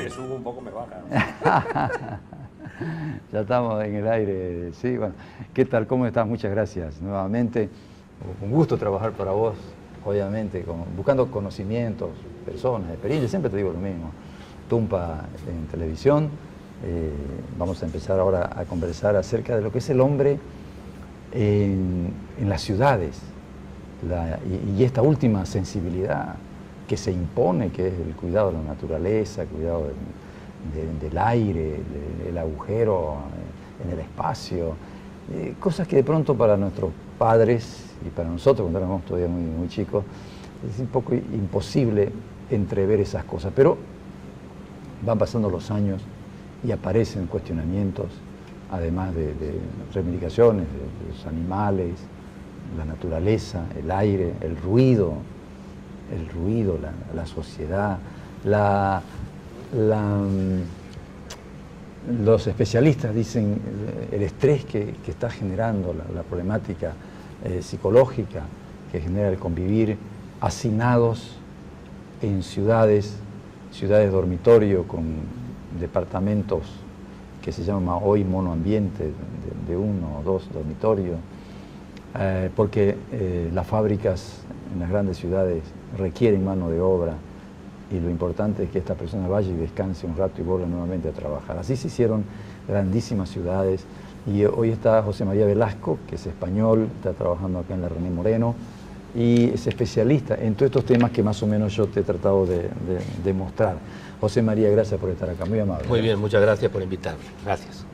Si subo un poco me baja. Ya estamos en el aire, sí, bueno. ¿Qué tal? ¿Cómo estás? Muchas gracias nuevamente. Un gusto trabajar para vos, obviamente, buscando conocimientos, personas, experiencias, siempre te digo lo mismo. Tumpa en televisión, vamos a empezar ahora a conversar acerca de lo que es el hombre en las ciudades, y esta última sensibilidad que se impone, que es el cuidado de la naturaleza, el cuidado del aire, el agujero en el espacio, cosas que de pronto para nuestros padres y para nosotros, cuando éramos todavía muy chicos, es un poco imposible entrever esas cosas, pero van pasando los años y aparecen cuestionamientos, además de reivindicaciones de los animales, la naturaleza, el aire, el ruido, la sociedad, los especialistas dicen el estrés que está generando la problemática psicológica que genera el convivir hacinados en ciudades dormitorio con departamentos que se llaman hoy monoambiente, de 1 o 2 dormitorios, porque las fábricas en las grandes ciudades requieren mano de obra, y lo importante es que esta persona vaya y descanse un rato y vuelva nuevamente a trabajar. Así se hicieron grandísimas ciudades, y hoy está José María Velasco, que es español, está trabajando acá en la René Moreno, y es especialista en todos estos temas que más o menos yo te he tratado de mostrar. José María, gracias por estar acá, muy amable. Muy bien, muchas gracias por invitarme, gracias.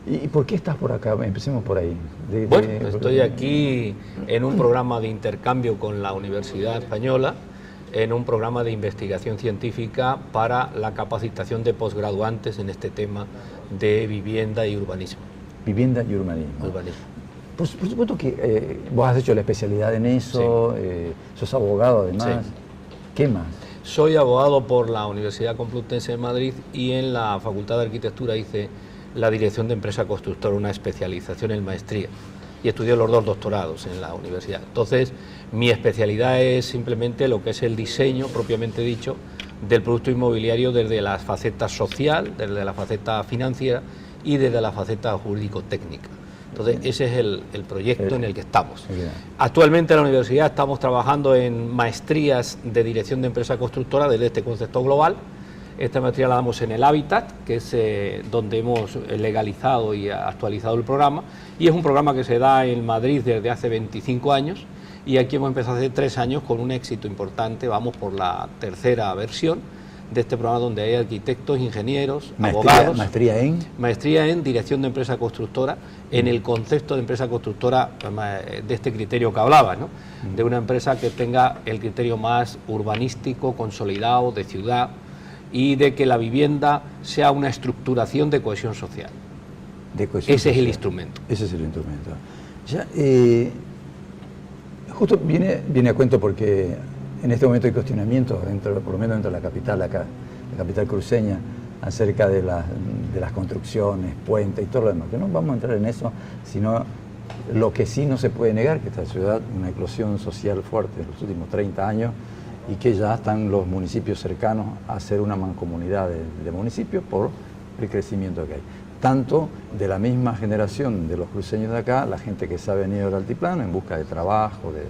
¿Y por qué estás por acá? Empecemos por ahí. Bueno, estoy aquí en un programa de intercambio con la Universidad Española, en un programa de investigación científica para la capacitación de posgraduantes en este tema de vivienda y urbanismo. Vivienda y urbanismo. Por supuesto que vos has hecho la especialidad en eso, sí. Sos abogado además. Sí. ¿Qué más? Soy abogado por la Universidad Complutense de Madrid, y en la Facultad de Arquitectura hice la dirección de empresa constructora, una especialización en maestría, y estudié los 2 doctorados en la universidad. Entonces, mi especialidad es simplemente lo que es el diseño, propiamente dicho, del producto inmobiliario desde la faceta social, desde la faceta financiera y desde la faceta jurídico-técnica. Entonces, ese es el proyecto en el que estamos. Actualmente en la universidad estamos trabajando en maestrías de dirección de empresa constructora desde este concepto global. Esta maestría la damos en el Hábitat, que es donde hemos legalizado y actualizado el programa, y es un programa que se da en Madrid desde hace 25 años, y aquí hemos empezado hace 3 años con un éxito importante. Vamos por la 3ª versión de este programa, donde hay arquitectos, ingenieros, abogados. ¿Maestría en dirección de empresa constructora, en el concepto de empresa constructora de este criterio que hablaba, ¿no? De una empresa que tenga el criterio más urbanístico, consolidado, de ciudad, y de que la vivienda sea una estructuración de cohesión social. Ese es el instrumento. Ese es el instrumento. Ya, justo viene a cuento porque en este momento hay cuestionamientos, por lo menos dentro de la capital, acá, la capital cruceña, acerca de las construcciones, puentes y todo lo demás. Que no vamos a entrar en eso, sino lo que sí no se puede negar, que esta ciudad, una eclosión social fuerte en los últimos 30 años, y que ya están los municipios cercanos a ser una mancomunidad de municipios por el crecimiento que hay. Tanto de la misma generación de los cruceños de acá, la gente que se ha venido del altiplano en busca de trabajo, de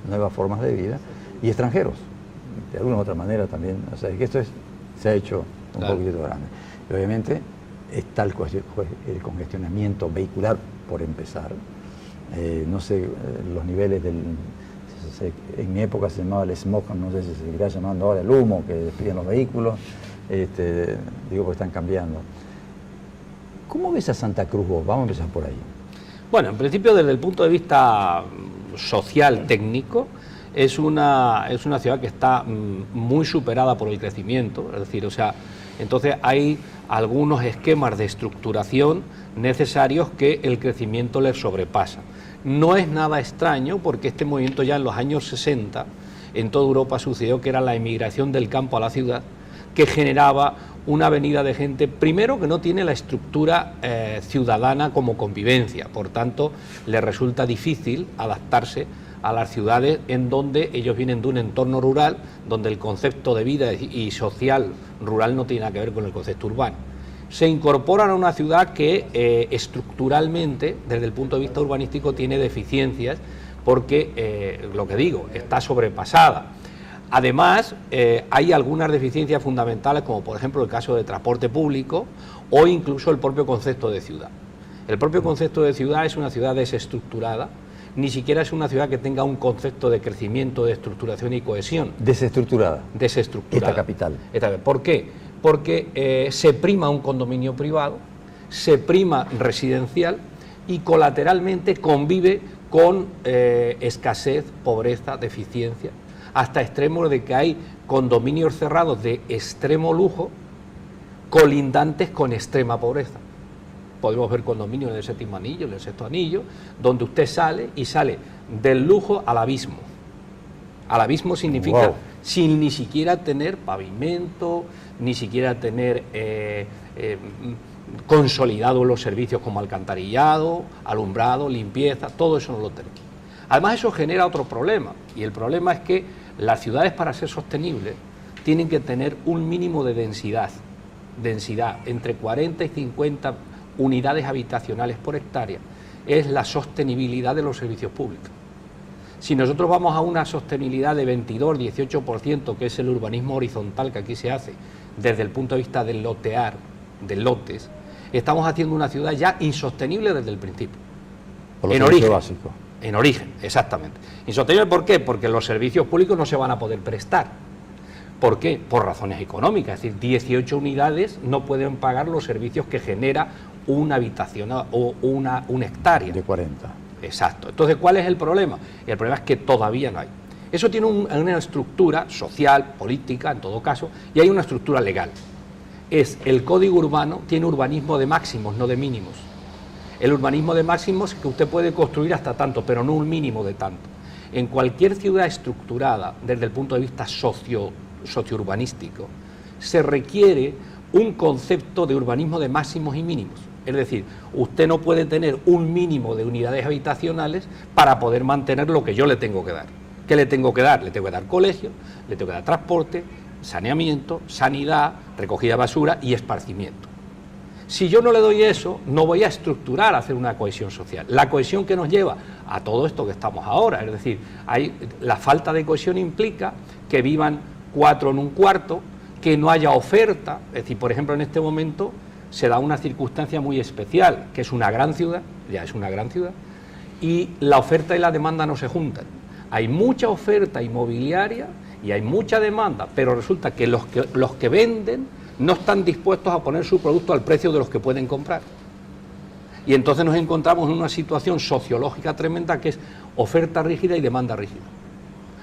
nuevas formas de vida, y extranjeros, de alguna u otra manera también. O sea, que esto se ha hecho un poquitito grande. Y obviamente está el congestionamiento vehicular, por empezar. No sé, los niveles en mi época se llamaba el smog, no sé si se seguirá llamando ahora el humo que despiden los vehículos, digo porque están cambiando. ¿Cómo ves a Santa Cruz vos? Vamos a empezar por ahí. Bueno, en principio desde el punto de vista social, técnico, es una ciudad que está muy superada por el crecimiento, es decir, o sea, entonces hay algunos esquemas de estructuración necesarios que el crecimiento les sobrepasa. No es nada extraño, porque este movimiento ya en los años 60 en toda Europa sucedió, que era la emigración del campo a la ciudad, que generaba una avenida de gente, primero, que no tiene la estructura ciudadana como convivencia, por tanto le resulta difícil adaptarse a las ciudades en donde ellos vienen de un entorno rural, donde el concepto de vida y social rural no tiene nada que ver con el concepto urbano. Se incorporan a una ciudad que estructuralmente, desde el punto de vista urbanístico, tiene deficiencias, porque, lo que digo, está sobrepasada. Además, hay algunas deficiencias fundamentales, como por ejemplo el caso de transporte público o incluso el propio concepto de ciudad. El propio concepto de ciudad es una ciudad desestructurada, ni siquiera es una ciudad que tenga un concepto de crecimiento, de estructuración y cohesión. Desestructurada. Desestructurada. Esta capital. ¿Por qué? Porque se prima un condominio privado, se prima residencial y colateralmente convive con escasez, pobreza, deficiencia, hasta extremos de que hay condominios cerrados de extremo lujo colindantes con extrema pobreza. Podemos ver condominios del séptimo anillo, del sexto anillo, donde usted sale y sale del lujo al abismo. Al abismo significa wow, sin ni siquiera tener pavimento, ni siquiera tener consolidados los servicios como alcantarillado, alumbrado, limpieza, todo eso no lo tenemos. Además, eso genera otro problema, y el problema es que las ciudades, para ser sostenibles, tienen que tener un mínimo de densidad entre 40 y 50 unidades habitacionales por hectárea. Es la sostenibilidad de los servicios públicos. Si nosotros vamos a una sostenibilidad de 22-18%, que es el urbanismo horizontal que aquí se hace, desde el punto de vista del lotear, de lotes, estamos haciendo una ciudad ya insostenible desde el principio. En origen básico. En origen, exactamente. Insostenible, ¿por qué? Porque los servicios públicos no se van a poder prestar. ¿Por qué? Por razones económicas. Es decir, 18 unidades no pueden pagar los servicios que genera una habitación o una hectárea. De 40. Exacto. Entonces, ¿cuál es el problema? El problema es que todavía no hay. Eso tiene una estructura social, política, en todo caso, y hay una estructura legal. El Código Urbano tiene urbanismo de máximos, no de mínimos. El urbanismo de máximos es que usted puede construir hasta tanto, pero no un mínimo de tanto. En cualquier ciudad estructurada, desde el punto de vista sociourbanístico, se requiere un concepto de urbanismo de máximos y mínimos. Es decir, usted no puede tener un mínimo de unidades habitacionales para poder mantener lo que yo le tengo que dar. ¿Qué le tengo que dar? Le tengo que dar colegio, le tengo que dar transporte, saneamiento, sanidad, recogida de basura y esparcimiento. Si yo no le doy eso, no voy a estructurar, a hacer una cohesión social. La cohesión que nos lleva a todo esto que estamos ahora, es decir, la falta de cohesión implica que vivan 4 en un cuarto, que no haya oferta. Es decir, por ejemplo, en este momento se da una circunstancia muy especial, que es una gran ciudad, ya es una gran ciudad, y la oferta y la demanda no se juntan. Hay mucha oferta inmobiliaria y hay mucha demanda, pero resulta que los que venden no están dispuestos a poner su producto al precio de los que pueden comprar. Y entonces nos encontramos en una situación sociológica tremenda, que es oferta rígida y demanda rígida,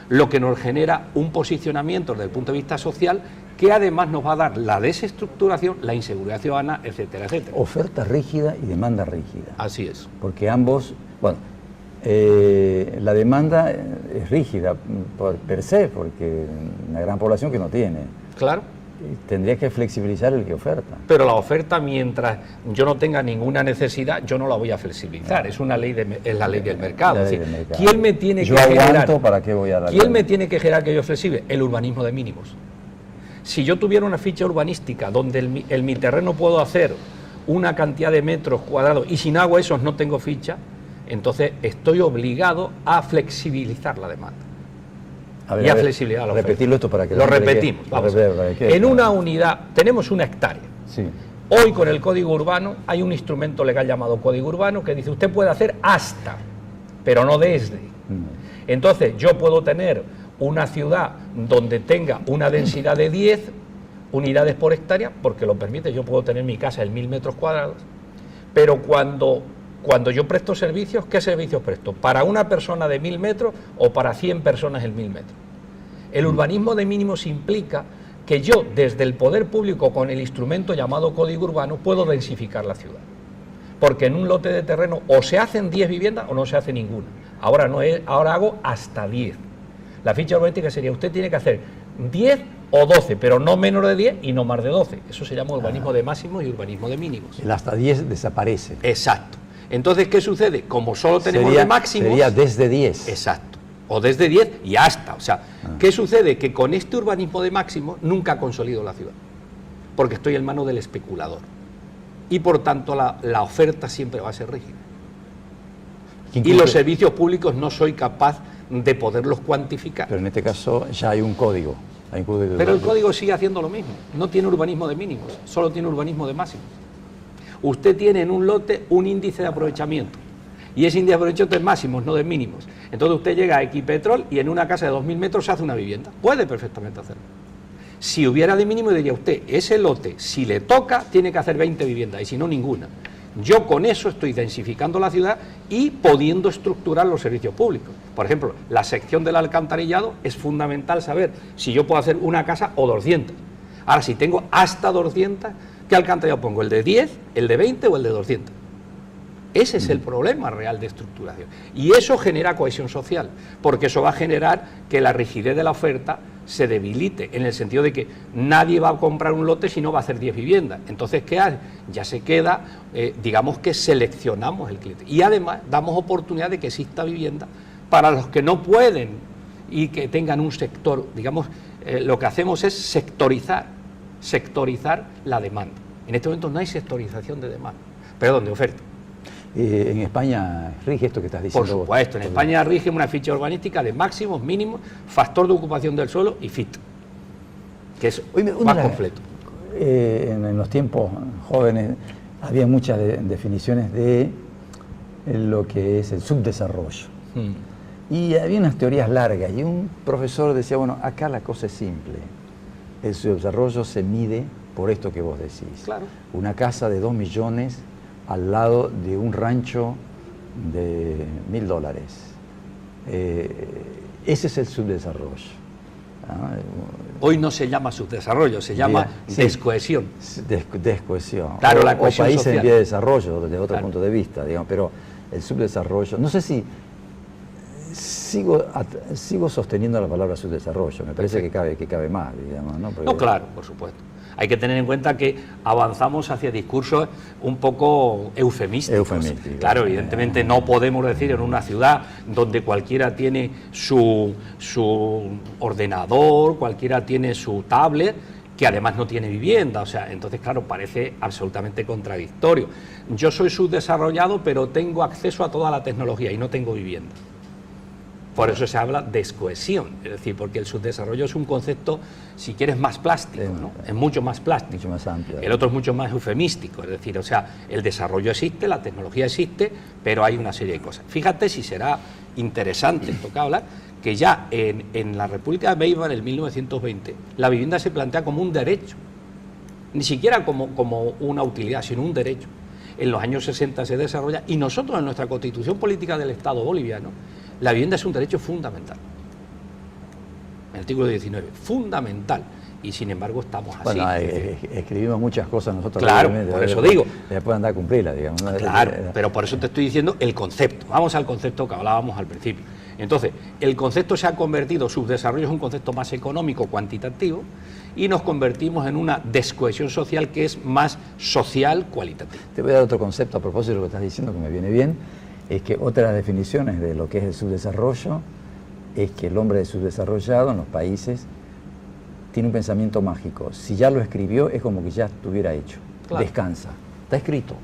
lo que nos genera un posicionamiento desde el punto de vista social que además nos va a dar la desestructuración, la inseguridad ciudadana, etcétera, etcétera. Oferta rígida y demanda rígida. Así es. Porque ambos, bueno, la demanda es rígida per se, porque una gran población que no tiene. Claro. Tendría que flexibilizar el que oferta. Pero la oferta, mientras yo no tenga ninguna necesidad, yo no la voy a flexibilizar. Es una ley es la ley del mercado. La ley del mercado. ¿Quién me tiene yo que aguanto, generar? ¿para qué voy a dar? ¿Quién me tiene que generar que yo flexible? El urbanismo de mínimos. Si yo tuviera una ficha urbanística donde en mi terreno puedo hacer una cantidad de metros cuadrados y si no hago eso no tengo ficha, entonces estoy obligado a flexibilizar la demanda. Y a flexibilidad la oferta. Repetirlo esto para que... Lo repetimos. Vamos. En una unidad, tenemos una hectárea. Sí. Hoy con el Código Urbano hay un instrumento legal llamado Código Urbano que dice usted puede hacer hasta, pero no desde. Entonces yo puedo tener una ciudad donde tenga una densidad de 10 unidades por hectárea, porque lo permite, yo puedo tener mi casa en 1000 metros cuadrados, pero cuando yo presto servicios, ¿qué servicios presto? ¿Para una persona de 1000 metros o para 100 personas en 1000 metros? El urbanismo de mínimos implica que yo, desde el poder público, con el instrumento llamado Código Urbano, puedo densificar la ciudad. Porque en un lote de terreno o se hacen 10 viviendas o no se hace ninguna. Ahora hago hasta 10. La ficha urbanística sería, usted tiene que hacer 10 o 12, pero no menos de 10 y no más de 12. Eso se llama urbanismo de máximos y urbanismo de mínimos. El hasta 10 desaparece. Exacto. Entonces, ¿qué sucede? Como solo tenemos de máximos... Sería desde 10. Exacto. o desde 10 y hasta. O sea, ¿qué sucede? Que con este urbanismo de máximo nunca consolido la ciudad, porque estoy en manos del especulador. Y por tanto la oferta siempre va a ser rígida. Y los servicios públicos no soy capaz de poderlos cuantificar. Pero en este caso ya hay un código. Pero el código sigue haciendo lo mismo. No tiene urbanismo de mínimos, solo tiene urbanismo de máximos. Usted tiene en un lote un índice de aprovechamiento. Y ese índice de aprovechamiento es máximos, no de mínimos. Entonces usted llega a Equipetrol y en una casa de 2.000 metros se hace una vivienda. Puede perfectamente hacerlo. Si hubiera de mínimo, diría usted, ese lote, si le toca, tiene que hacer 20 viviendas, y si no, ninguna. Yo con eso estoy densificando la ciudad y pudiendo estructurar los servicios públicos. Por ejemplo, la sección del alcantarillado es fundamental saber si yo puedo hacer una casa o 200. Ahora, si tengo hasta 200, ¿qué alcantarillado pongo? ¿El de 10, el de 20 o el de 200? Ese es el problema real de estructuración. Y eso genera cohesión social, porque eso va a generar que la rigidez de la oferta se debilite, en el sentido de que nadie va a comprar un lote si no va a hacer 10 viviendas. Entonces, ¿qué hace? Ya se queda, digamos que seleccionamos el cliente. Y además damos oportunidad de que exista vivienda para los que no pueden y que tengan un sector. Digamos, lo que hacemos es sectorizar la demanda. En este momento no hay sectorización de demanda, perdón, de oferta. ¿En España rige esto que estás diciendo? Por supuesto, en España rige una ficha urbanística de máximos, mínimos, factor de ocupación del suelo y FIT, que es más completo. En los tiempos jóvenes había muchas definiciones de lo que es el subdesarrollo. Y había unas teorías largas y un profesor decía, bueno, acá la cosa es simple. El subdesarrollo se mide por esto que vos decís. Claro. Una casa de 2 millones al lado de un rancho de $1.000. Ese es el subdesarrollo. Hoy no se llama subdesarrollo, se llama descohesión. Descohesión. Claro, la cohesión o país social. En vía de desarrollo, desde otro punto de vista, digamos, pero el subdesarrollo, no sé si sigo sosteniendo la palabra subdesarrollo, me parece que cabe más, digamos, ¿no? Porque, no, claro, por supuesto. Hay que tener en cuenta que avanzamos hacia discursos un poco eufemísticos. Claro, evidentemente no podemos decir en una ciudad donde cualquiera tiene su ordenador, cualquiera tiene su tablet, que además no tiene vivienda. O sea, entonces, claro, parece absolutamente contradictorio. Yo soy subdesarrollado, pero tengo acceso a toda la tecnología y no tengo vivienda. Por eso se habla de descohesión, es decir, porque el subdesarrollo es un concepto, si quieres, más plástico, ¿no? Es mucho más plástico. Mucho más amplio. El otro es mucho más eufemístico, es decir, o sea, el desarrollo existe, la tecnología existe, pero hay una serie de cosas. Fíjate si será interesante esto que habla, que ya en la República de Weimar, en 1920, la vivienda se plantea como un derecho, ni siquiera como una utilidad, sino un derecho. En los años 60 se desarrolla, y nosotros en nuestra Constitución Política del Estado boliviano, la vivienda es un derecho fundamental. El artículo 19, fundamental. Y sin embargo estamos así. Bueno, escribimos muchas cosas nosotros. Claro, por eso digo. Después andar a cumplirla, digamos. Claro, pero por eso te estoy diciendo el concepto. Vamos al concepto que hablábamos al principio. Entonces, el concepto se ha convertido, subdesarrollo es un concepto más económico, cuantitativo, y nos convertimos en una descohesión social que es más social, cualitativa. Te voy a dar otro concepto a propósito de lo que estás diciendo, que me viene bien. Es que otra de las definiciones de lo que es el subdesarrollo es que el hombre subdesarrollado en los países tiene un pensamiento mágico. Si ya lo escribió, es como que ya estuviera hecho. Claro. Descansa. Está escrito.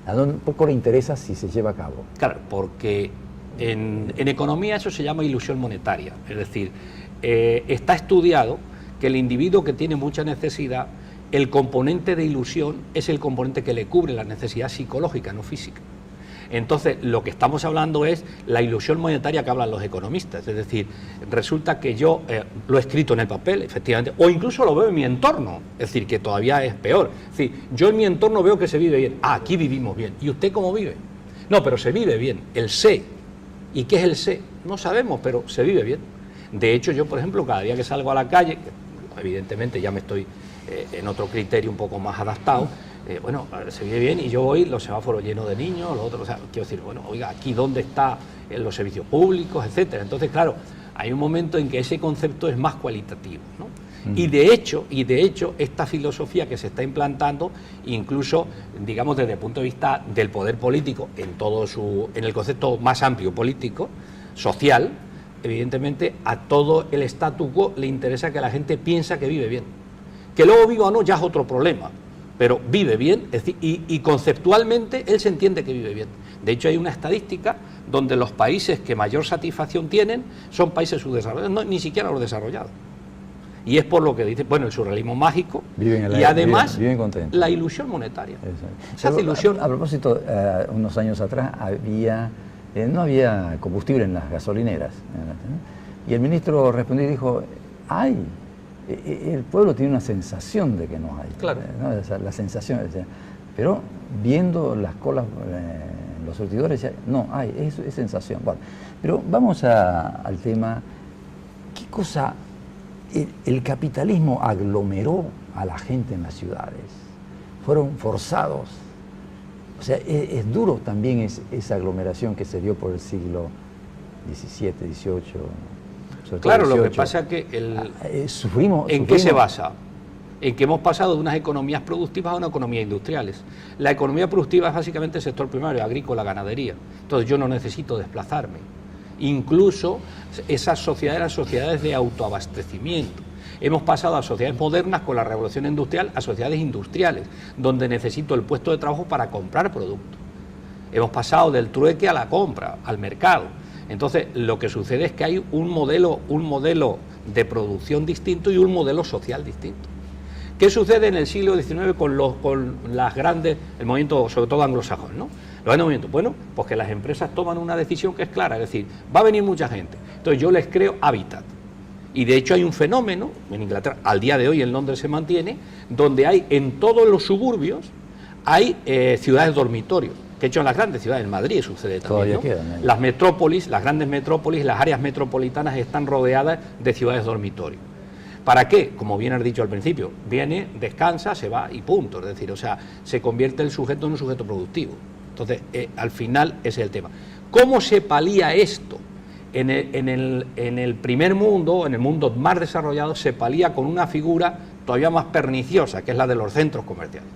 A un poco le interesa si se lleva a cabo. Claro, porque en economía eso se llama ilusión monetaria. Es decir, está estudiado que el individuo que tiene mucha necesidad, el componente de ilusión es el componente que le cubre la necesidad psicológica, no física. Entonces, lo que estamos hablando es la ilusión monetaria que hablan los economistas. Es decir, resulta que yo lo he escrito en el papel, efectivamente, o incluso lo veo en mi entorno, es decir, que todavía es peor. Es decir, yo en mi entorno veo que se vive bien. Ah, aquí vivimos bien. ¿Y usted cómo vive? No, pero se vive bien. El sé. ¿Y qué es el sé? No sabemos, pero se vive bien. De hecho, yo, por ejemplo, cada día que salgo a la calle, evidentemente ya me estoy en otro criterio un poco más adaptado, bueno, se vive bien y yo voy, los semáforos llenos de niños, los otros, o sea, quiero decir, bueno, oiga, aquí dónde están los servicios públicos, etcétera. Entonces, claro, hay un momento en que ese concepto es más cualitativo, ¿no? Y de hecho, esta filosofía que se está implantando, incluso, digamos, desde el punto de vista del poder político, en el concepto más amplio político, social, evidentemente a todo el statu quo le interesa que la gente piensa que vive bien. Que luego viva o no ya es otro problema, pero vive bien, es decir, y conceptualmente él se entiende que vive bien. De hecho, hay una estadística donde los países que mayor satisfacción tienen son países subdesarrollados, no, ni siquiera los desarrollados. Y es por lo que dice, bueno, el surrealismo mágico y además viven la ilusión monetaria. Exacto. Se hace ilusión. A propósito, unos años atrás no había combustible en las gasolineras, ¿no? Y el ministro respondió y dijo, el pueblo tiene una sensación de que no hay. Claro. ¿No? La sensación, pero viendo las colas en los surtidores, no hay, es sensación. Bueno, pero vamos al tema, ¿qué cosa? El capitalismo aglomeró a la gente en las ciudades, fueron forzados. O sea, es duro también esa aglomeración que se dio por el siglo XVII, XVIII. Claro, lo que pasa es que sufrimos. ¿En qué se basa? En que hemos pasado de unas economías productivas a una economía industriales. La economía productiva es básicamente el sector primario, agrícola, ganadería. Entonces yo no necesito desplazarme. Incluso esas sociedades eran sociedades de autoabastecimiento. Hemos pasado a sociedades modernas con la revolución industrial a sociedades industriales, donde necesito el puesto de trabajo para comprar productos. Hemos pasado del trueque a la compra, al mercado. Entonces, lo que sucede es que hay un modelo de producción distinto y un modelo social distinto. ¿Qué sucede en el siglo XIX con las grandes, el movimiento sobre todo anglosajón, ¿no? Los grandes movimientos, bueno, pues que las empresas toman una decisión que es clara, es decir, va a venir mucha gente, entonces yo les creo hábitat. Y de hecho hay un fenómeno, en Inglaterra, al día de hoy en Londres se mantiene, donde hay en todos los suburbios, hay ciudades dormitorios, que de hecho en las grandes ciudades, en Madrid sucede también, ¿no? Quedan, las metrópolis, las grandes metrópolis, las áreas metropolitanas están rodeadas de ciudades dormitorios. ¿Para qué? Como bien has dicho al principio, viene, descansa, se va y punto. Es decir, o sea, se convierte el sujeto en un sujeto productivo. Entonces, al final ese es el tema. ¿Cómo se palía esto? En el primer mundo, en el mundo más desarrollado, se palía con una figura todavía más perniciosa, que es la de los centros comerciales.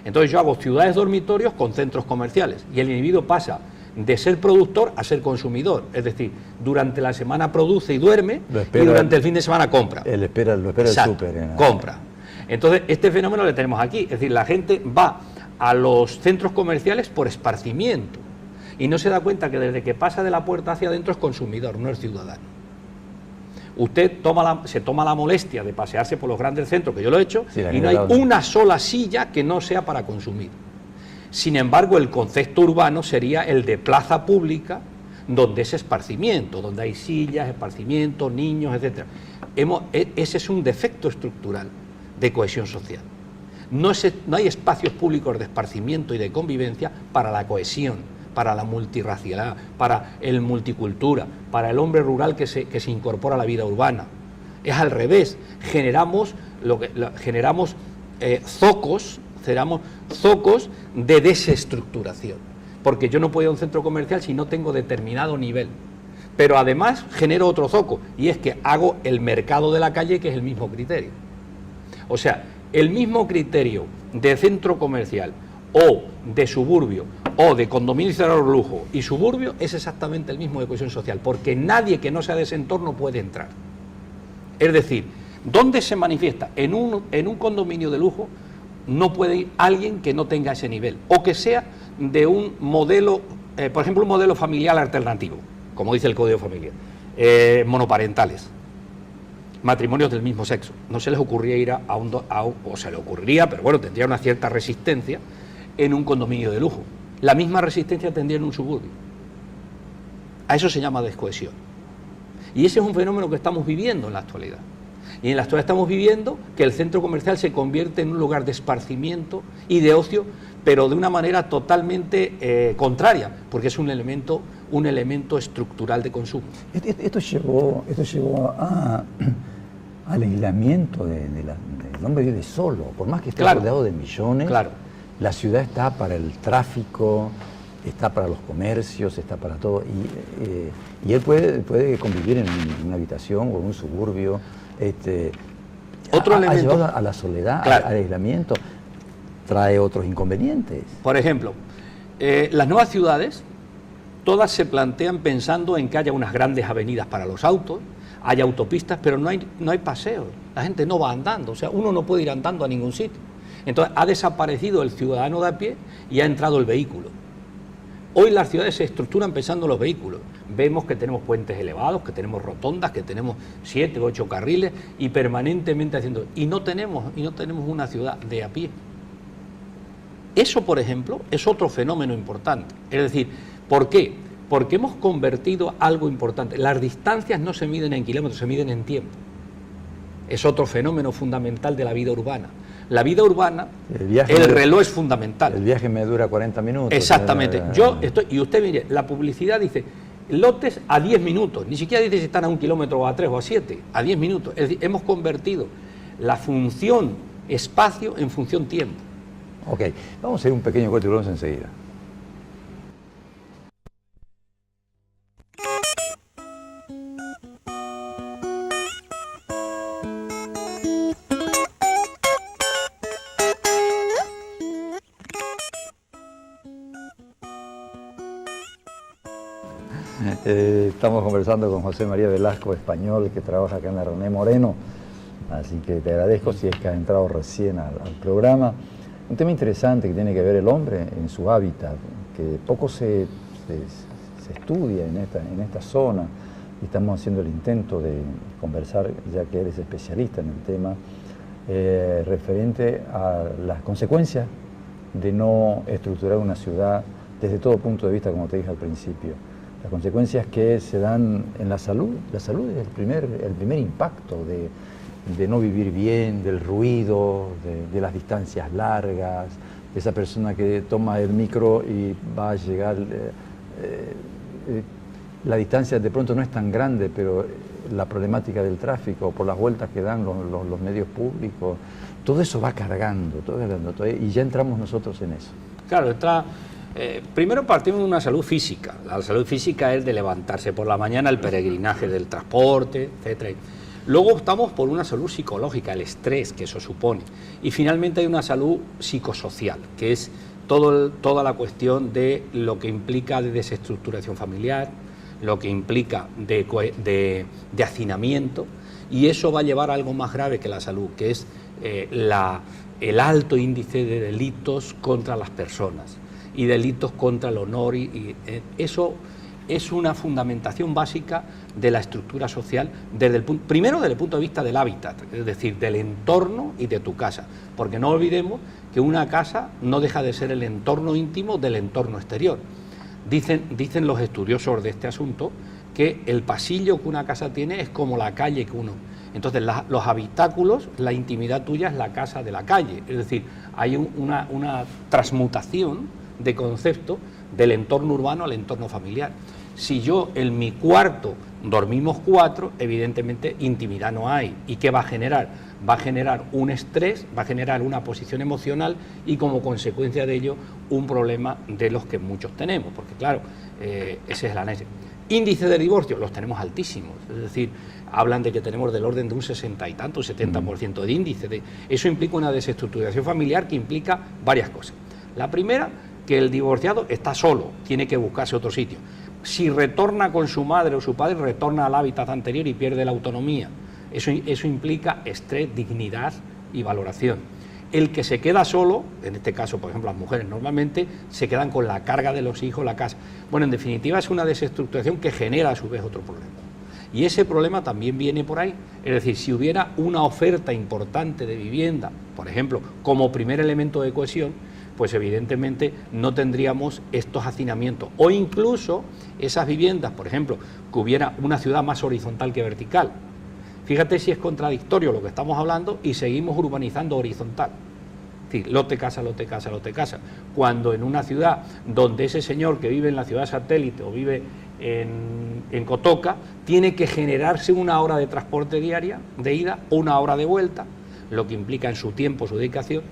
Entonces yo hago ciudades dormitorios con centros comerciales y el individuo pasa de ser productor a ser consumidor, es decir, durante la semana produce y duerme y durante el fin de semana compra. Lo espera el súper. Compra. Entonces este fenómeno lo tenemos aquí, es decir, la gente va a los centros comerciales por esparcimiento y no se da cuenta que desde que pasa de la puerta hacia adentro es consumidor, no es ciudadano. Usted se toma la molestia de pasearse por los grandes centros, que yo lo he hecho, sí, y no hay una sola silla que no sea para consumir. Sin embargo, el concepto urbano sería el de plaza pública, donde es esparcimiento, donde hay sillas, esparcimiento, niños, etc. Ese es un defecto estructural de cohesión social. No hay espacios públicos de esparcimiento y de convivencia para la cohesión, para la multirracialidad, para el multicultura, para el hombre rural que se incorpora a la vida urbana. Es al revés, generamos zocos de desestructuración, porque yo no puedo ir a un centro comercial si no tengo determinado nivel, pero además genero otro zoco, y es que hago el mercado de la calle, que es el mismo criterio. O sea, el mismo criterio de centro comercial o de suburbio o de condominio de lujo y suburbio es exactamente el mismo de cohesión social, porque nadie que no sea de ese entorno puede entrar. Es decir, ¿dónde se manifiesta? En un condominio de lujo no puede ir alguien que no tenga ese nivel, o que sea de un modelo, por ejemplo, un modelo familiar alternativo, como dice el Código Familiar, monoparentales, matrimonios del mismo sexo. No se les ocurría ir o se le ocurriría, pero bueno, tendría una cierta resistencia en un condominio de lujo. La misma resistencia tendría en un suburbio. A eso se llama descohesión. Y ese es un fenómeno que estamos viviendo en la actualidad. Y en la actualidad estamos viviendo que el centro comercial se convierte en un lugar de esparcimiento y de ocio, pero de una manera totalmente contraria, porque es un elemento estructural de consumo. Esto llevó al aislamiento del hombre vive solo, por más que esté rodeado de millones. Claro. La ciudad está para el tráfico, está para los comercios, está para todo, y él puede convivir en una habitación o en un suburbio. Otro elemento, ha llevado a la soledad, al aislamiento, trae otros inconvenientes. Por ejemplo, las nuevas ciudades todas se plantean pensando en que haya unas grandes avenidas para los autos, haya autopistas, pero no hay paseos, la gente no va andando, o sea, uno no puede ir andando a ningún sitio. Entonces ha desaparecido el ciudadano de a pie y ha entrado el vehículo. Hoy las ciudades se estructuran pensando en los vehículos. Vemos que tenemos puentes elevados, que tenemos rotondas, que tenemos 7 u 8 carriles y permanentemente haciendo... Y no tenemos una ciudad de a pie. Eso, por ejemplo, es otro fenómeno importante. Es decir, ¿por qué? Porque hemos convertido algo importante. Las distancias no se miden en kilómetros, se miden en tiempo. Es otro fenómeno fundamental de la vida urbana. La vida urbana, el reloj es fundamental. El viaje me dura 40 minutos. Exactamente. Y usted mire, la publicidad dice lotes a 10 minutos, ni siquiera dice si están a 1 kilómetro o a 3 o a 7, a 10 minutos. Es decir, hemos convertido la función espacio en función tiempo. Ok, vamos a hacer un pequeño corte y volvemos enseguida. Estamos conversando con José María Velasco, español, que trabaja acá en la René Moreno, así que te agradezco si es que has entrado recién al programa. Un tema interesante que tiene que ver el hombre en su hábitat, que poco se estudia en esta zona, y estamos haciendo el intento de conversar, ya que eres especialista en el tema, referente a las consecuencias de no estructurar una ciudad desde todo punto de vista, como te dije al principio. Las consecuencias que se dan en la salud. La salud es el primer impacto de no vivir bien, del ruido, de las distancias largas, de esa persona que toma el micro y va a llegar... la distancia de pronto no es tan grande, pero la problemática del tráfico, por las vueltas que dan los medios públicos, todo eso va cargando, y ya entramos nosotros en eso. Claro, primero partimos de una salud física. La salud física es de levantarse por la mañana, el peregrinaje del transporte, etcétera. Luego optamos por una salud psicológica, el estrés que eso supone. Y finalmente hay una salud psicosocial, que es toda la cuestión de lo que implica de desestructuración familiar, lo que implica de hacinamiento, y eso va a llevar a algo más grave que la salud, que es el alto índice de delitos contra las personas y delitos contra el honor, y eso es una fundamentación básica de la estructura social, primero desde el punto de vista del hábitat, es decir, del entorno y de tu casa, porque no olvidemos que una casa no deja de ser el entorno íntimo del entorno exterior. Dicen los estudiosos de este asunto que el pasillo que una casa tiene es como la calle que uno... Entonces los habitáculos, la intimidad tuya es la casa de la calle, es decir, hay una transmutación de concepto del entorno urbano al entorno familiar. Si yo en mi cuarto dormimos 4, evidentemente intimidad no hay. ¿Y qué va a generar? Va a generar un estrés, va a generar una posición emocional y como consecuencia de ello un problema de los que muchos tenemos, porque claro, ese es el análisis. Índice de divorcio, los tenemos altísimos, es decir, hablan de que tenemos del orden de un 60 y tanto, 70% de índice. Eso implica una desestructuración familiar que implica varias cosas. La primera, que el divorciado está solo, tiene que buscarse otro sitio. Si retorna con su madre o su padre, retorna al hábitat anterior y pierde la autonomía. Eso implica estrés, dignidad y valoración. El que se queda solo, en este caso, por ejemplo, las mujeres normalmente se quedan con la carga de los hijos, la casa. Bueno, en definitiva es una desestructuración que genera a su vez otro problema. Y ese problema también viene por ahí. Es decir, si hubiera una oferta importante de vivienda, por ejemplo, como primer elemento de cohesión, pues evidentemente no tendríamos estos hacinamientos. O incluso esas viviendas, por ejemplo, que hubiera una ciudad más horizontal que vertical. Fíjate si es contradictorio lo que estamos hablando y seguimos urbanizando horizontal. Es decir, lote, casa, lote, casa, lote, casa. Cuando en una ciudad donde ese señor que vive en la ciudad satélite o vive en Cotoca, tiene que generarse una hora de transporte diaria, de ida, o una hora de vuelta, lo que implica en su tiempo, su dedicación,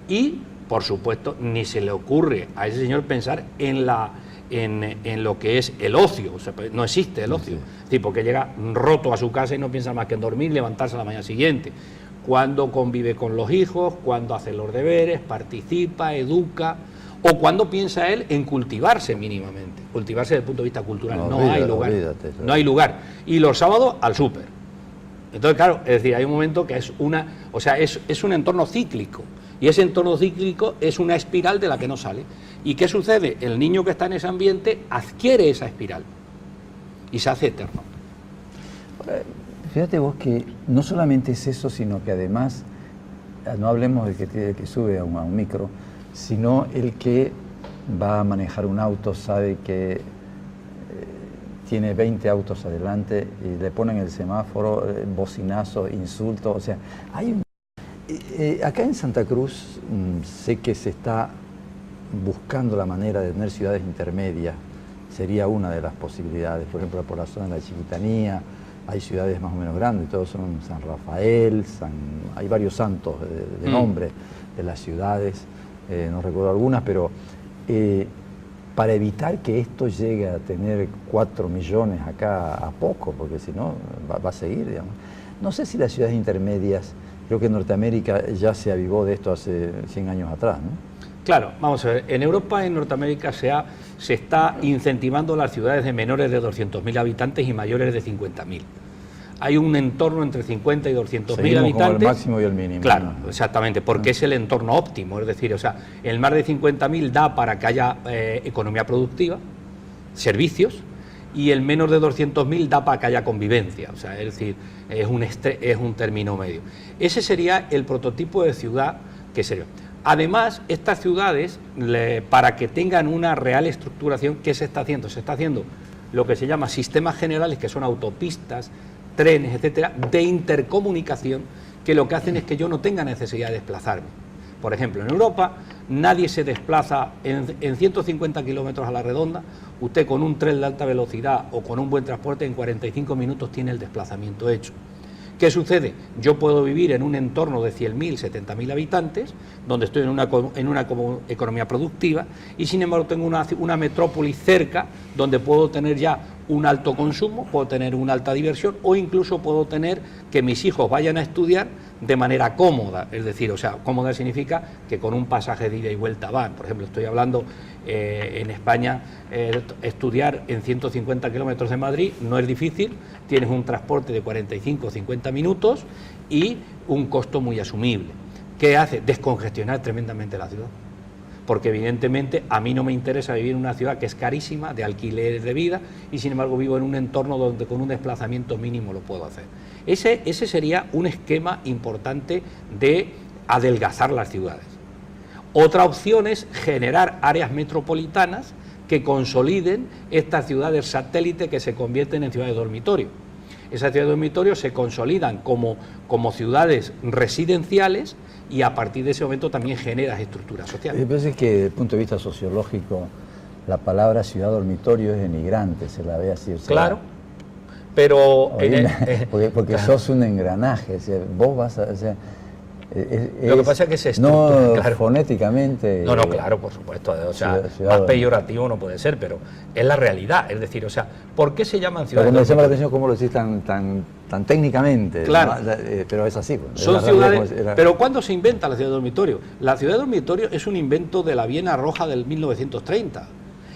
y por supuesto, ni se le ocurre a ese señor pensar en lo que es el ocio. O sea, no existe el ocio. Es decir, porque llega roto a su casa y no piensa más que en dormir y levantarse a la mañana siguiente. Cuando convive con los hijos, cuando hace los deberes, participa, educa, ¿O cuándo piensa él en cultivarse mínimamente? Cultivarse desde el punto de vista cultural. No hay lugar. No hay lugar. Y los sábados al súper. Entonces, claro, es decir, hay un momento que es un entorno cíclico. Y ese entorno cíclico es una espiral de la que no sale. ¿Y qué sucede? El niño que está en ese ambiente adquiere esa espiral y se hace eterno. Fíjate vos que no solamente es eso, sino que además, no hablemos del que sube a un micro, sino el que va a manejar un auto sabe que tiene 20 autos adelante y le ponen el semáforo, bocinazos, insultos, o sea, hay acá en Santa Cruz sé que se está buscando la manera de tener ciudades intermedias, sería una de las posibilidades, por ejemplo, por la zona de la Chiquitanía, hay ciudades más o menos grandes, todos son San Rafael, hay varios santos de nombre de las ciudades, no recuerdo algunas, pero para evitar que esto llegue a tener 4 millones acá a poco, porque si no va a seguir, digamos. No sé si las ciudades intermedias, creo que en Norteamérica ya se avivó de esto hace 100 años atrás, ¿no? Claro, vamos a ver, en Europa y en Norteamérica se está incentivando las ciudades de menores de 200.000 habitantes y mayores de 50.000. Hay un entorno entre 50 y 200.000 habitantes. Como el máximo y el mínimo. Claro, exactamente, porque es el entorno óptimo, es decir, o sea, el más de 50.000 da para que haya economía productiva, servicios, y el menos de 200.000 da para que haya convivencia, o sea, es decir, es un término medio. Ese sería el prototipo de ciudad que sería. Además, estas ciudades, para que tengan una real estructuración, ¿qué se está haciendo? Se está haciendo lo que se llama sistemas generales, que son autopistas, trenes, etcétera, de intercomunicación, que lo que hacen es que yo no tenga necesidad de desplazarme. Por ejemplo, en Europa nadie se desplaza en 150 kilómetros a la redonda, usted con un tren de alta velocidad o con un buen transporte en 45 minutos tiene el desplazamiento hecho. ¿Qué sucede? Yo puedo vivir en un entorno de 100.000, 70.000 habitantes, donde estoy en una economía productiva, y sin embargo tengo una metrópoli cerca, donde puedo tener ya un alto consumo, puedo tener una alta diversión, o incluso puedo tener que mis hijos vayan a estudiar de manera cómoda, es decir, o sea, cómoda significa que con un pasaje de ida y vuelta van. Por ejemplo, estoy hablando en España, estudiar en 150 kilómetros de Madrid no es difícil, tienes un transporte de 45 o 50 minutos y un costo muy asumible. ¿Qué hace? Descongestionar tremendamente la ciudad. Porque evidentemente a mí no me interesa vivir en una ciudad que es carísima, de alquileres de vida, y sin embargo vivo en un entorno donde con un desplazamiento mínimo lo puedo hacer. Ese sería un esquema importante de adelgazar las ciudades. Otra opción es generar áreas metropolitanas que consoliden estas ciudades satélite que se convierten en ciudades dormitorio. Esas ciudades dormitorio se consolidan como ciudades residenciales y a partir de ese momento también generas estructuras sociales. Me parece que desde el punto de vista sociológico la palabra ciudad dormito es denigrante, se la ve así. O sea, claro, pero... porque claro. Sos un engranaje, o sea, vos vas a... O sea, lo que pasa es que se estructura, no claro. Fonéticamente... No, claro, por supuesto, o sea, ciudad más peyorativo no puede ser, pero es la realidad, es decir, o sea, ¿por qué se llaman ciudades? Pero me llama la atención cómo lo decís tan técnicamente, claro. ¿no? Pero es así. Son ciudades, pero ¿cuándo se inventa la ciudad de dormitorio? La ciudad de dormitorio es un invento de la Viena Roja del 1930.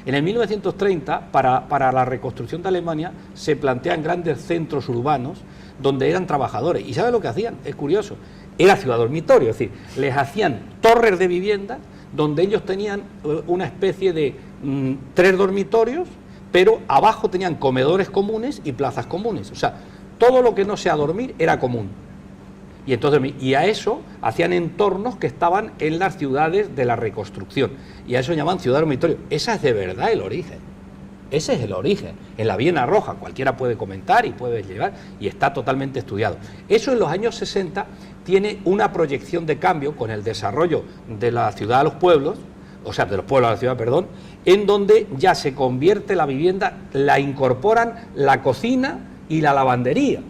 En el 1930, para la reconstrucción de Alemania, se plantean grandes centros urbanos donde eran trabajadores. ¿Y sabe lo que hacían? Es curioso. Era ciudad dormitorio, es decir, les hacían torres de vivienda donde ellos tenían una especie de 3 dormitorios, pero abajo tenían comedores comunes y plazas comunes. O sea, todo lo que no sea dormir era común. Y a eso hacían entornos que estaban en las ciudades de la reconstrucción. Y a eso llaman ciudad dormitorio. Ese es de verdad el origen. Ese es el origen. En la Viena Roja cualquiera puede comentar y puede llevar, y está totalmente estudiado. Eso en los años 60 tiene una proyección de cambio con el desarrollo de la ciudad a los pueblos, o sea, de los pueblos a la ciudad, perdón, en donde ya se convierte la vivienda, la incorporan la cocina y la lavandería.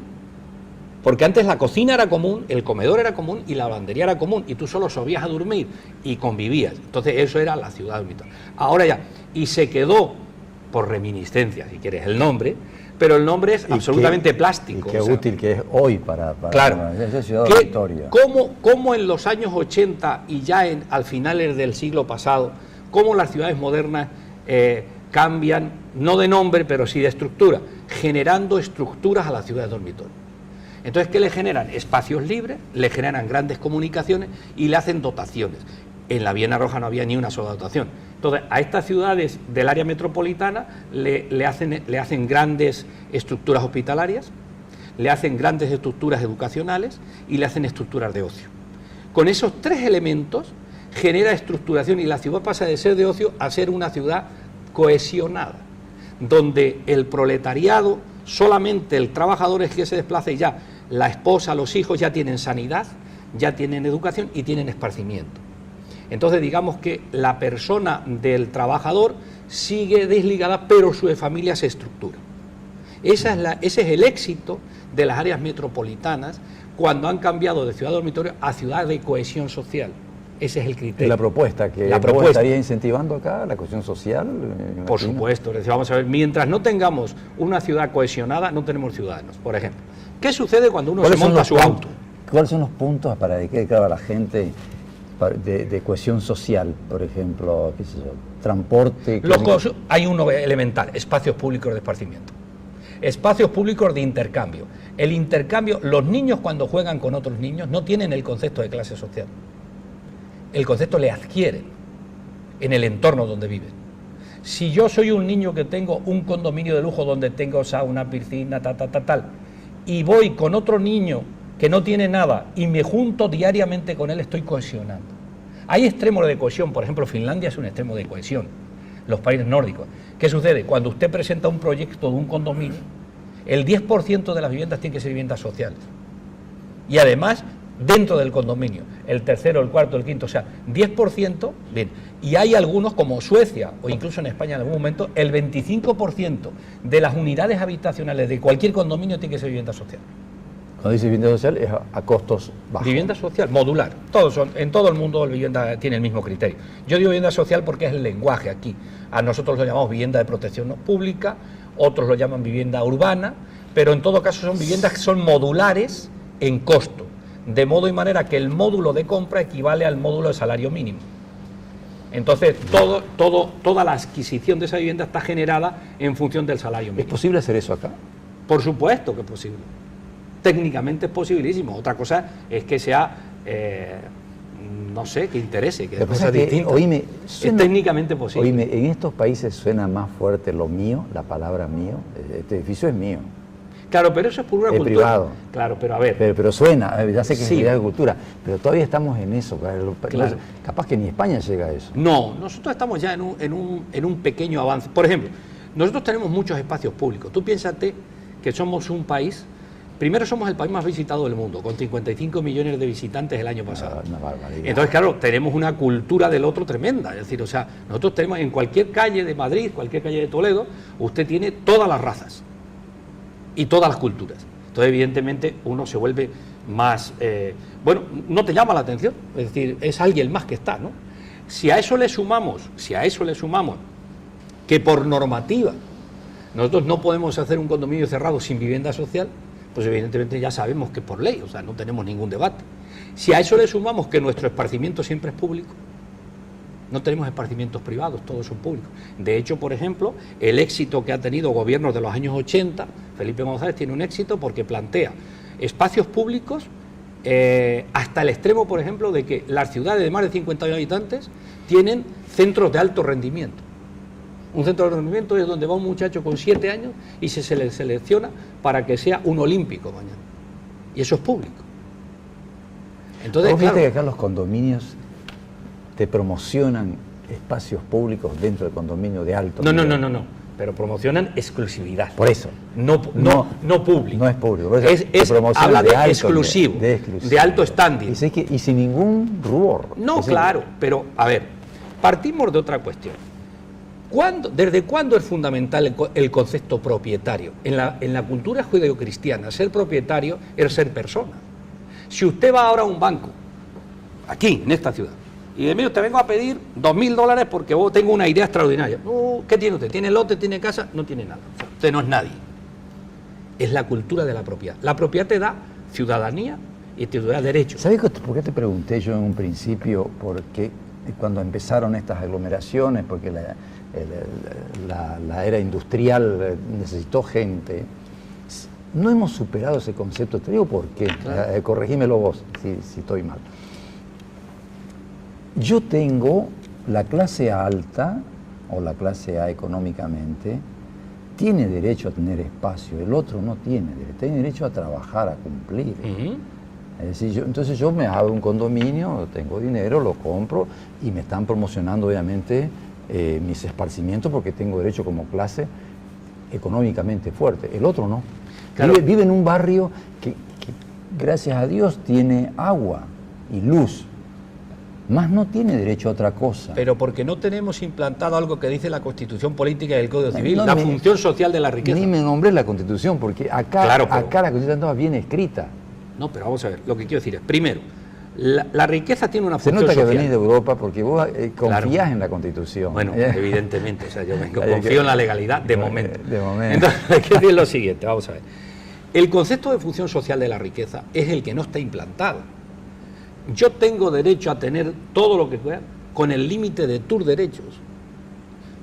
Porque antes la cocina era común, el comedor era común y la lavandería era común, y tú solo subías a dormir y convivías. Entonces eso era la ciudad dormitorio. Ahora ya, y se quedó por reminiscencia, si quieres, el nombre, pero el nombre es absolutamente plástico. Y qué útil que es hoy para claro, esa ciudad dormitorio. ¿Cómo en los años 80 y ya al finales del siglo pasado cómo las ciudades modernas cambian, no de nombre, pero sí de estructura, generando estructuras a las ciudades dormitorio. Entonces, ¿qué le generan? Espacios libres, le generan grandes comunicaciones y le hacen dotaciones. En la Viena Roja no había ni una sola dotación. Entonces, a estas ciudades del área metropolitana le hacen grandes estructuras hospitalarias, le hacen grandes estructuras educacionales y le hacen estructuras de ocio. Con esos tres elementos genera estructuración y la ciudad pasa de ser de ocio a ser una ciudad cohesionada, donde el proletariado, solamente el trabajador es que se desplaza y ya la esposa, los hijos ya tienen sanidad, ya tienen educación y tienen esparcimiento. Entonces digamos que la persona del trabajador sigue desligada, pero su familia se estructura. Ese es el éxito de las áreas metropolitanas cuando han cambiado de ciudad dormitorio a ciudad de cohesión social. Ese es el criterio. La propuesta que estaría incentivando acá, la cohesión social. Por supuesto, vamos a ver, mientras no tengamos una ciudad cohesionada, no tenemos ciudadanos. Por ejemplo, ¿qué sucede cuando uno se monta su auto? ¿Cuáles son los puntos para que quede claro a la gente de cohesión social, por ejemplo, qué sé yo, transporte? Hay uno elemental, espacios públicos de esparcimiento. Espacios públicos de intercambio. El intercambio, los niños cuando juegan con otros niños no tienen el concepto de clase social. El concepto le adquieren en el entorno donde viven. Si yo soy un niño que tengo un condominio de lujo donde tengo sauna, piscina, tal, y voy con otro niño que no tiene nada y me junto diariamente con él, estoy cohesionando. Hay extremos de cohesión, por ejemplo, Finlandia es un extremo de cohesión, los países nórdicos. ¿Qué sucede? Cuando usted presenta un proyecto de un condominio, el 10% de las viviendas tienen que ser viviendas sociales. Y además, dentro del condominio, el tercero, el cuarto, el quinto, o sea, 10%, bien. Y hay algunos, como Suecia, o incluso en España en algún momento, el 25% de las unidades habitacionales de cualquier condominio tiene que ser vivienda social. Cuando dice vivienda social es a costos bajos. Vivienda social, modular. En todo el mundo la vivienda tiene el mismo criterio. Yo digo vivienda social porque es el lenguaje aquí. A nosotros lo llamamos vivienda de protección pública, otros lo llaman vivienda urbana, pero en todo caso son viviendas que son modulares en costo, de modo y manera que el módulo de compra equivale al módulo de salario mínimo. Entonces, toda la adquisición de esa vivienda está generada en función del salario mínimo. ¿Es posible hacer eso acá? Por supuesto que es posible. Técnicamente es posibilísimo. Otra cosa es que sea, no sé, que interese, que de cosas distintas. Oíme, es técnicamente posible. Oíme, en estos países suena más fuerte lo mío, la palabra mío. Este edificio es mío. Claro, pero eso es por una cultura. Privado. Claro, pero a ver. Pero suena, ya sé que sí. Es de cultura, pero todavía estamos en eso. Claro. Capaz que ni España llega a eso. No, nosotros estamos ya en un pequeño avance. Por ejemplo, nosotros tenemos muchos espacios públicos. Tú piénsate que somos un país. Primero, somos el país más visitado del mundo, con 55 millones de visitantes el año pasado. Una barbaridad. Entonces, claro, tenemos una cultura del otro tremenda. Es decir, o sea, nosotros tenemos en cualquier calle de Madrid, cualquier calle de Toledo, usted tiene todas las razas y todas las culturas. Entonces, evidentemente, uno se vuelve más... bueno, no te llama la atención, es decir, es alguien más que está, ¿no? Si a eso le sumamos que por normativa nosotros no podemos hacer un condominio cerrado sin vivienda social, pues evidentemente ya sabemos que por ley, o sea, no tenemos ningún debate. Si a eso le sumamos que nuestro esparcimiento siempre es público, no tenemos esparcimientos privados, todos son públicos. De hecho, por ejemplo, el éxito que ha tenido gobiernos de los años 80, Felipe González tiene un éxito porque plantea espacios públicos hasta el extremo, por ejemplo, de que las ciudades de más de 50.000 habitantes tienen centros de alto rendimiento. Un centro de rendimiento es donde va un muchacho con 7 años y se le selecciona para que sea un olímpico mañana. Y eso es público. Entonces, ¿Vos viste que acá los condominios te promocionan espacios públicos dentro del condominio de alto nivel? No. Pero promocionan exclusividad. Por eso. No público. No es público. Habla de alto, exclusivo, de alto standing. Y sin ningún rubor. No, claro, pero a ver, partimos de otra cuestión. ¿Desde cuándo es fundamental el concepto propietario? En la cultura judeocristiana, ser propietario es ser persona. Si usted va ahora a un banco, aquí, en esta ciudad, y de medio te vengo a pedir $2.000 porque vos tengo una idea extraordinaria. ¿Qué tiene usted? ¿Tiene lote? ¿Tiene casa? No tiene nada. O sea, usted no es nadie. Es la cultura de la propiedad. La propiedad te da ciudadanía y te da derechos. ¿Sabes por qué te pregunté yo en un principio? Porque cuando empezaron estas aglomeraciones, porque la era industrial necesitó gente. No hemos superado ese concepto. Te digo por qué. Claro. Corregímelo vos si estoy mal. Yo tengo la clase alta o la clase A económicamente, tiene derecho a tener espacio, el otro no tiene derecho a trabajar, a cumplir. Es decir, entonces yo me abro un condominio, tengo dinero, lo compro y me están promocionando obviamente mis esparcimientos porque tengo derecho como clase económicamente fuerte. El otro no. Claro. Vive en un barrio que gracias a Dios tiene agua y luz, más no tiene derecho a otra cosa. Pero porque no tenemos implantado algo que dice la Constitución Política y el Código Civil, la función social de la riqueza. Ni me nombré la Constitución, porque acá, claro, acá la Constitución estaba bien escrita. No, pero vamos a ver, lo que quiero decir es, primero, la riqueza tiene una función social. Se nota que venís de Europa porque vos confías en la Constitución. Bueno, evidentemente, o sea, yo confío en la legalidad de momento. De momento. Entonces, hay que decir lo siguiente, vamos a ver. El concepto de función social de la riqueza es el que no está implantado. Yo tengo derecho a tener todo lo que pueda con el límite de tus derechos.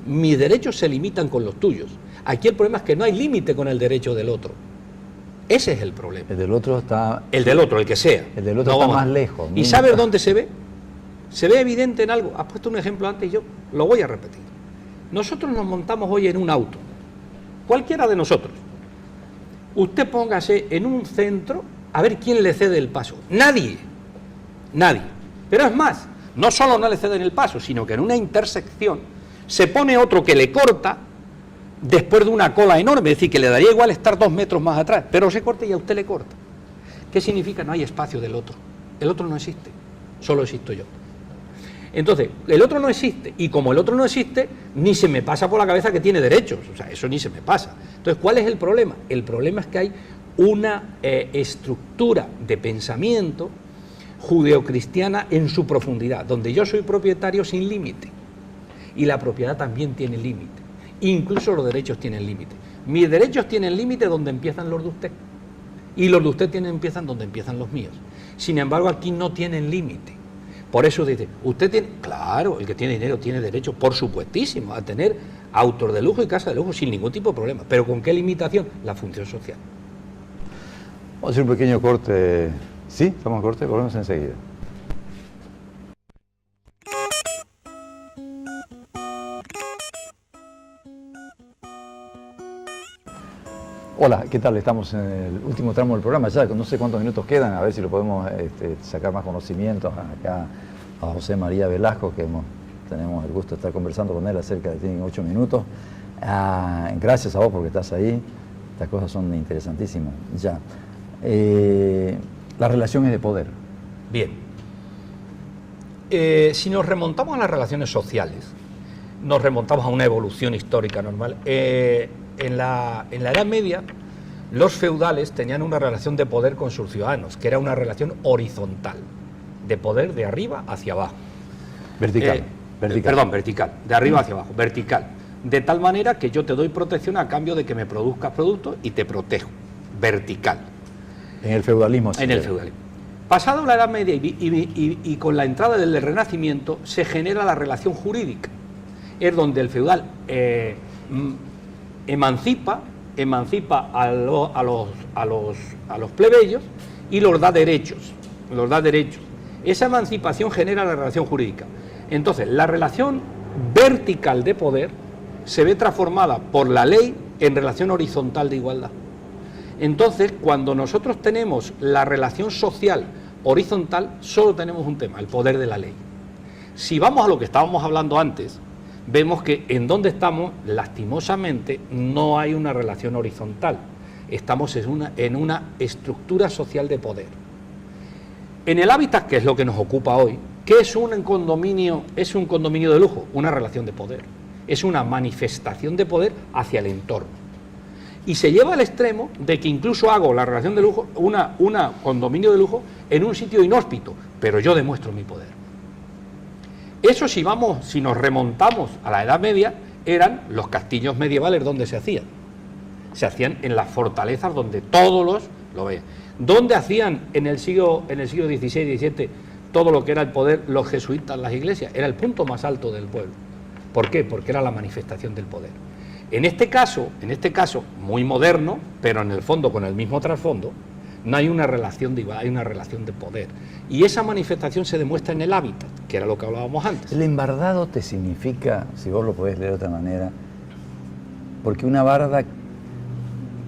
Mis derechos se limitan con los tuyos. Aquí el problema es que no hay límite con el derecho del otro. Ese es el problema. El del otro está... El del otro, el que sea. El del otro está más lejos. ¿Y sabes dónde se ve? Se ve evidente en algo. Has puesto un ejemplo antes y yo lo voy a repetir. Nosotros nos montamos hoy en un auto. Cualquiera de nosotros. Usted póngase en un centro a ver quién le cede el paso. Nadie. Nadie. Pero es más, no solo no le ceden el paso, sino que en una intersección se pone otro que le corta después de una cola enorme, es decir, que le daría igual estar 2 metros más atrás, pero se corta y a usted le corta. ¿Qué significa? No hay espacio del otro. El otro no existe, solo existo yo. Entonces, el otro no existe, y como el otro no existe, ni se me pasa por la cabeza que tiene derechos, o sea, eso ni se me pasa. Entonces, ¿cuál es el problema? El problema es que hay una estructura de pensamiento judeocristiana en su profundidad, donde yo soy propietario sin límite, y la propiedad también tiene límite, incluso los derechos tienen límite. Mis derechos tienen límite donde empiezan los de usted, y los de usted empiezan donde empiezan los míos. Sin embargo, aquí no tienen límite. Por eso dice, usted tiene, claro, el que tiene dinero tiene derecho, por supuestísimo, a tener autos de lujo y casa de lujo sin ningún tipo de problema. ¿Pero con qué limitación? La función social. Vamos a hacer un pequeño corte. ¿Sí? ¿Estamos en corte? Volvemos enseguida. Hola, ¿qué tal? Estamos en el último tramo del programa ya, no sé cuántos minutos quedan, a ver si lo podemos sacar más conocimientos acá a José María Velasco, que tenemos el gusto de estar conversando con él acerca de tienen 8 minutos. Gracias a vos porque estás ahí, estas cosas son interesantísimas. Ya. Las relaciones de poder. Bien. Si nos remontamos a las relaciones sociales, nos remontamos a una evolución histórica normal. En la Edad Media, los feudales tenían una relación de poder con sus ciudadanos, que era una relación horizontal, de poder de arriba hacia abajo. Vertical. Vertical, de arriba hacia abajo, vertical. De tal manera que yo te doy protección a cambio de que me produzcas productos y te protejo. Vertical. En el feudalismo. En el feudalismo. Pasado la Edad Media y con la entrada del Renacimiento, se genera la relación jurídica. Es donde el feudal emancipa a los plebeyos y los da derechos. Esa emancipación genera la relación jurídica. Entonces, la relación vertical de poder se ve transformada por la ley en relación horizontal de igualdad. Entonces, cuando nosotros tenemos la relación social horizontal, solo tenemos un tema, el poder de la ley. Si vamos a lo que estábamos hablando antes, vemos que en donde estamos, lastimosamente, no hay una relación horizontal. Estamos en una estructura social de poder. En el hábitat, que es lo que nos ocupa hoy, ¿qué es un condominio? Es un condominio de lujo, una relación de poder. Es una manifestación de poder hacia el entorno. Y se lleva al extremo de que incluso hago la relación de lujo, una condominio de lujo, en un sitio inhóspito, pero yo demuestro mi poder. Eso si nos remontamos a la Edad Media, eran los castillos medievales donde se hacían. Se hacían en las fortalezas donde todos lo veían. ¿Dónde hacían en el siglo XVI y XVII todo lo que era el poder, los jesuitas, las iglesias, era el punto más alto del pueblo. ¿Por qué? Porque era la manifestación del poder. En este caso, muy moderno, pero en el fondo con el mismo trasfondo, no hay una relación de igualdad, hay una relación de poder. Y esa manifestación se demuestra en el hábitat, que era lo que hablábamos antes. El embardado te significa, si vos lo podés leer de otra manera, porque una barda,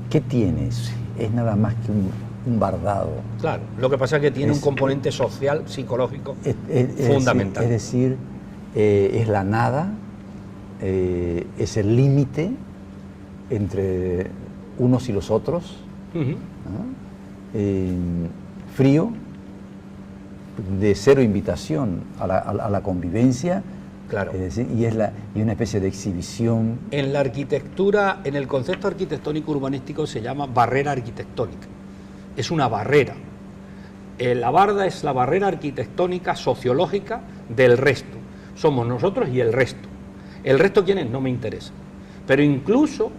¿qué tienes? Es nada más que un bardado. Claro, lo que pasa es que tiene un componente social, psicológico, fundamental. Es decir, es la nada, es el límite entre unos y los otros, ¿no? Frío, de cero invitación a la convivencia. Claro. Es decir, y una especie de exhibición. En la arquitectura, en el concepto arquitectónico urbanístico se llama barrera arquitectónica. Es una barrera. La barda es la barrera arquitectónica sociológica del resto. Somos nosotros y el resto. ¿El resto quién es? No me interesa. Pero incluso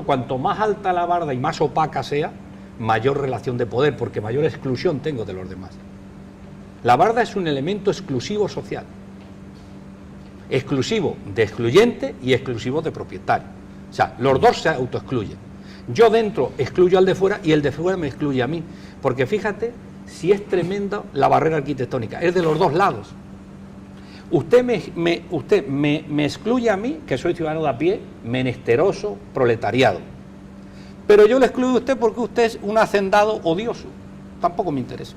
cuanto más alta la barda y más opaca sea, mayor relación de poder, porque mayor exclusión tengo de los demás. La barda es un elemento exclusivo social. Exclusivo de excluyente y exclusivo de propietario. O sea, los dos se autoexcluyen. Yo dentro excluyo al de fuera y el de fuera me excluye a mí. Porque fíjate si es tremenda la barrera arquitectónica. Es de los dos lados. Usted me excluye a mí, que soy ciudadano de a pie, menesteroso, proletariado. Pero yo le excluyo a usted porque usted es un hacendado odioso. Tampoco me interesa.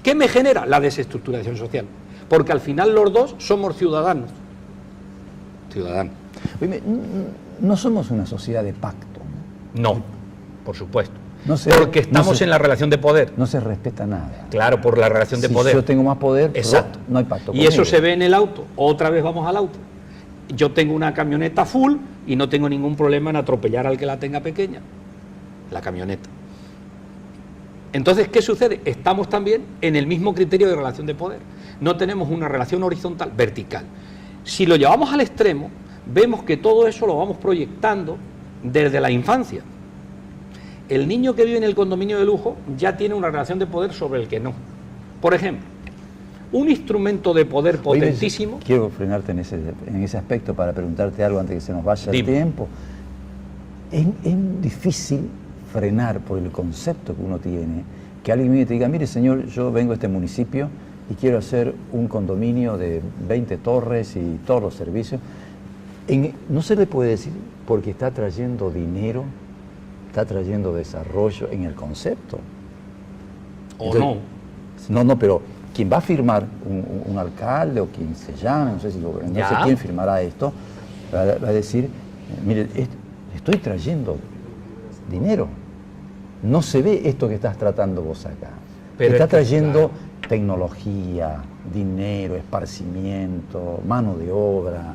¿Qué me genera? La desestructuración social. Porque al final los dos somos ciudadanos. Ciudadanos. Oye, no somos una sociedad de pacto. No, por supuesto. Porque estamos en la relación de poder. No se respeta nada. Claro, por la relación de poder. Si yo tengo más poder, exacto, no hay pacto. Y eso se ve en el auto. Otra vez vamos al auto. Yo tengo una camioneta full y no tengo ningún problema en atropellar al que la tenga pequeña. La camioneta. Entonces, ¿qué sucede? Estamos también en el mismo criterio de relación de poder. No tenemos una relación horizontal, vertical. Si lo llevamos al extremo, vemos que todo eso lo vamos proyectando desde la infancia. El niño que vive en el condominio de lujo ya tiene una relación de poder sobre el que no. Por ejemplo, un instrumento de poder potentísimo... Oye, quiero frenarte en ese aspecto para preguntarte algo antes que se nos vaya el tiempo. Es difícil frenar por el concepto que uno tiene, que alguien viene y te diga, mire señor, yo vengo a este municipio y quiero hacer un condominio de 20 torres y todos los servicios. No se le puede decir porque está trayendo dinero, está trayendo desarrollo en el concepto. Entonces, no, pero quien va a firmar, un alcalde o quien se llame, no sé quién firmará esto, va a decir, mire, estoy trayendo dinero. No se ve esto que estás tratando vos acá. Pero está trayendo tecnología, dinero, esparcimiento, mano de obra.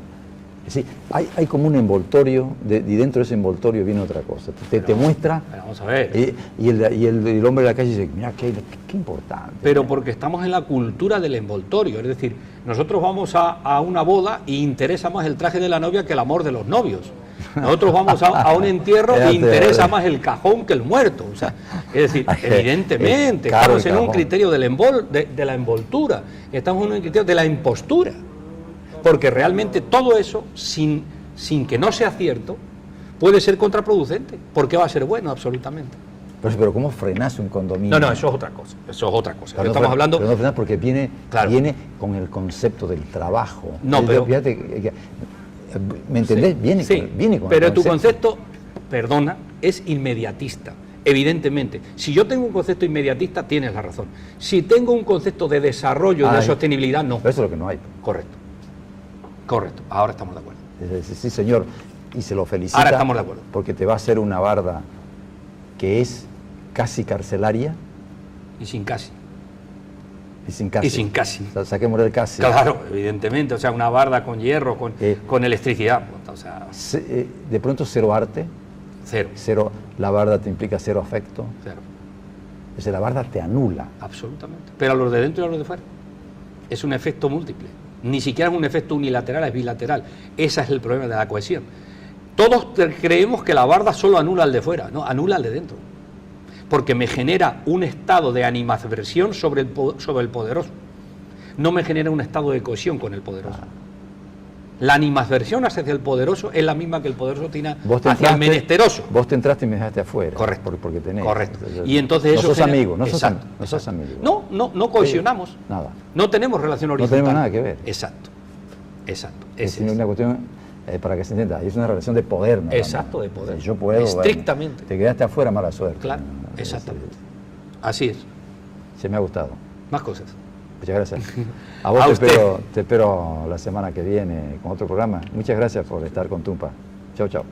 Es decir, hay como un envoltorio y dentro de ese envoltorio viene otra cosa. Te muestra. Vamos a ver. Y el hombre de la calle dice, mira, qué importante. Pero porque estamos en la cultura del envoltorio. Es decir, nosotros vamos a una boda y interesa más el traje de la novia que el amor de los novios. Nosotros vamos a un entierro e interesa más el cajón que el muerto. O sea, es decir, evidentemente, estamos en un criterio de la envoltura, estamos en un criterio de la impostura. Porque realmente todo eso, sin que no sea cierto, puede ser contraproducente. Porque va a ser bueno, absolutamente. Pero ¿cómo frenás un condominio? No, eso es otra cosa. Eso es otra cosa. Estamos hablando... Pero no frenás porque viene con el concepto del trabajo. No, pero... Fíjate, ¿me entendés? Sí, viene con pero el tu concepto, perdona, es inmediatista. Evidentemente, si yo tengo un concepto inmediatista, tienes la razón. Si tengo un concepto de desarrollo y de sostenibilidad, no. Pero eso es lo que no hay. Correcto, ahora estamos de acuerdo. Sí, señor, y se lo felicita. Ahora estamos de acuerdo. Porque te va a hacer una barda que es casi carcelaria. Y sin casi. Y sin casi. O sea, saquémosle el casi. Claro, evidentemente, o sea, una barda con hierro, con electricidad. O sea, de pronto cero arte. Cero. La barda te implica cero afecto. Cero. O sea, la barda te anula. Absolutamente. Pero a los de dentro y a los de fuera. Es un efecto múltiple. Ni siquiera es un efecto unilateral, es bilateral. Ese es el problema de la cohesión. Todos creemos que la barda solo anula al de fuera, no, anula al de dentro. Porque me genera un estado de animadversión sobre el poderoso. no me genera un estado de cohesión con el poderoso. La animadversión hacia el poderoso es la misma que el poderoso tiene hacia el menesteroso. Vos te entraste y me dejaste afuera. Correcto. Porque tenés. Correcto. Y entonces no eso sos amigo, no sos exacto. amigo. No cohesionamos. Nada. No tenemos relación horizontal. No tenemos nada que ver. Exacto. Es una cuestión, para que se entienda, es una relación de poder. Exacto, de poder. O sea, yo puedo. Estrictamente. Bueno, te quedaste afuera, mala suerte. Claro, exactamente. Así es. Se me ha gustado. Más cosas. Muchas gracias. A vos te espero la semana que viene con otro programa. Muchas gracias por estar con Tumpa. Chau, chau.